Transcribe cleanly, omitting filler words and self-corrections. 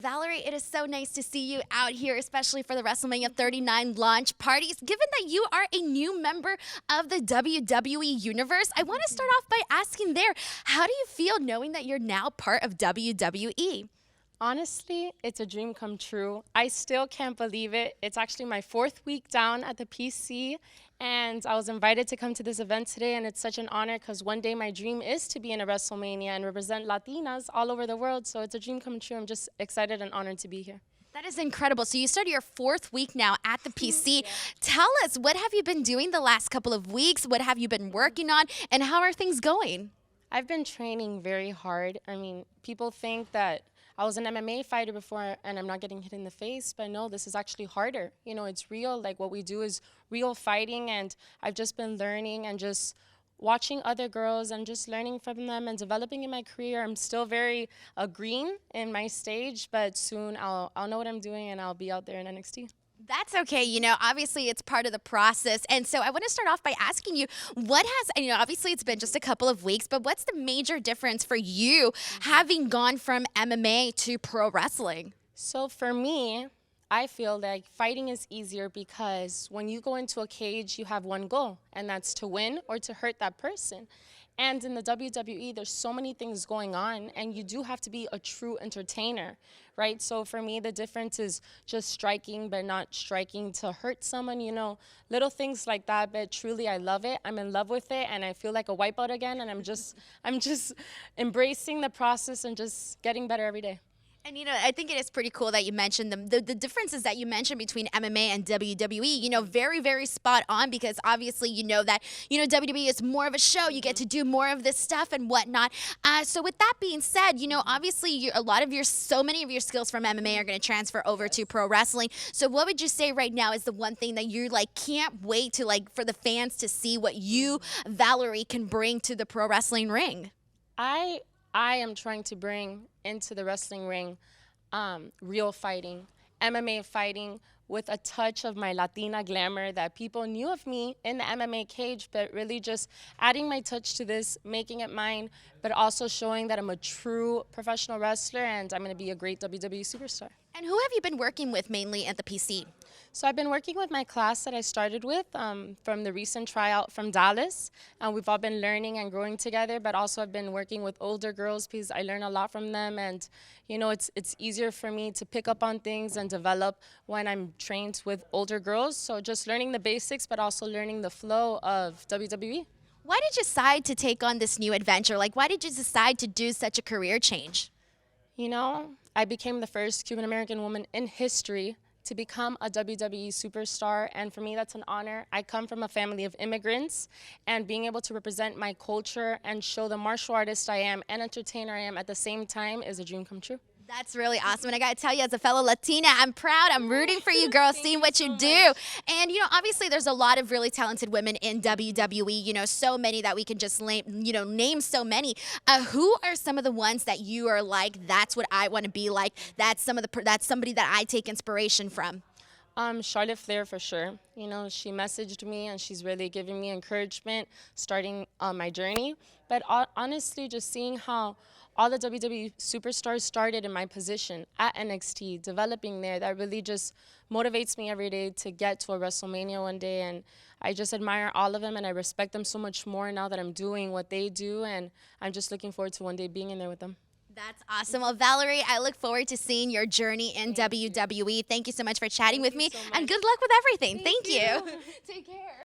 Valerie, it is so nice to see you out here, especially for the WrestleMania 39 launch parties. Given that you are a new member of the WWE Universe, I want to start off by asking there, how do you feel knowing that you're now part of WWE? Honestly, it's a dream come true. I still can't believe it. It's actually my 4th week down at the PC, and I was invited to come to this event today, and it's such an honor because one day my dream is to be in a WrestleMania and represent Latinas all over the world, so it's a dream come true. I'm just excited and honored to be here. That is incredible. So you started your 4th week now at the PC. Tell us, what have you been doing the last couple of weeks? What have you been working on, and how are things going? I've been training very hard. I mean, people think that I was an MMA fighter before and I'm not getting hit in the face, but no, this is actually harder. You know, it's real. Like, what we do is real fighting, and I've just been learning and just watching other girls and just learning from them and developing in my career. I'm still very green in my stage, but soon I'll know what I'm doing and I'll be out there in NXT. That's okay. You know, obviously it's part of the process. And so I want to start off by asking you, obviously it's been just a couple of weeks, but what's the major difference for you having gone from MMA to pro wrestling? So for me, I feel like fighting is easier because when you go into a cage, you have one goal, and that's to win or to hurt that person. And in the WWE, there's so many things going on, and you do have to be a true entertainer, right? So for me, the difference is just striking, but not striking to hurt someone, you know, little things like that. But truly, I love it. I'm in love with it, and I feel like a wipeout again, and I'm just embracing the process and just getting better every day. And, you know, I think it is pretty cool that you mentioned the differences that you mentioned between MMA and WWE, you know, very, very spot on, because obviously, you know, that, you know, WWE is more of a show. You get to do more of this stuff and whatnot. So with that being said, you know, obviously so many of your skills from MMA are going to transfer over to pro wrestling. So what would you say right now is the one thing that you can't wait to for the fans to see what you, Valerie, can bring to the pro wrestling ring? I am trying to bring into the wrestling ring real fighting, MMA fighting with a touch of my Latina glamour that people knew of me in the MMA cage, but really just adding my touch to this, making it mine, but also showing that I'm a true professional wrestler and I'm going to be a great WWE superstar. And who have you been working with mainly at the PC? So I've been working with my class that I started with from the recent tryout from Dallas. We've all been learning and growing together, but also I've been working with older girls because I learn a lot from them. And, you know, it's easier for me to pick up on things and develop when I'm trained with older girls. So just learning the basics, but also learning the flow of WWE. Why did you decide to take on this new adventure? Why did you decide to do such a career change? You know, I became the first Cuban-American woman in history to become a WWE superstar, and for me that's an honor. I come from a family of immigrants, and being able to represent my culture and show the martial artist I am and entertainer I am at the same time is a dream come true. That's really awesome. And I got to tell you, as a fellow Latina, I'm proud. I'm rooting for you, girls, seeing what you do. And, you know, obviously there's a lot of really talented women in WWE, you know, so many that we can just name so many. Who are some of the ones that you are like, that's what I want to be like? That's somebody that I take inspiration from. Charlotte Flair for sure. You know, she messaged me and she's really giving me encouragement starting my journey. But honestly, just seeing how all the WWE superstars started in my position at NXT, developing there, that really just motivates me every day to get to a WrestleMania one day. And I just admire all of them, and I respect them so much more now that I'm doing what they do. And I'm just looking forward to one day being in there with them. That's awesome. Well, Valerie, I look forward to seeing your journey in WWE. Thank you so much for chatting with me, and good luck with everything. Thank you. Take care.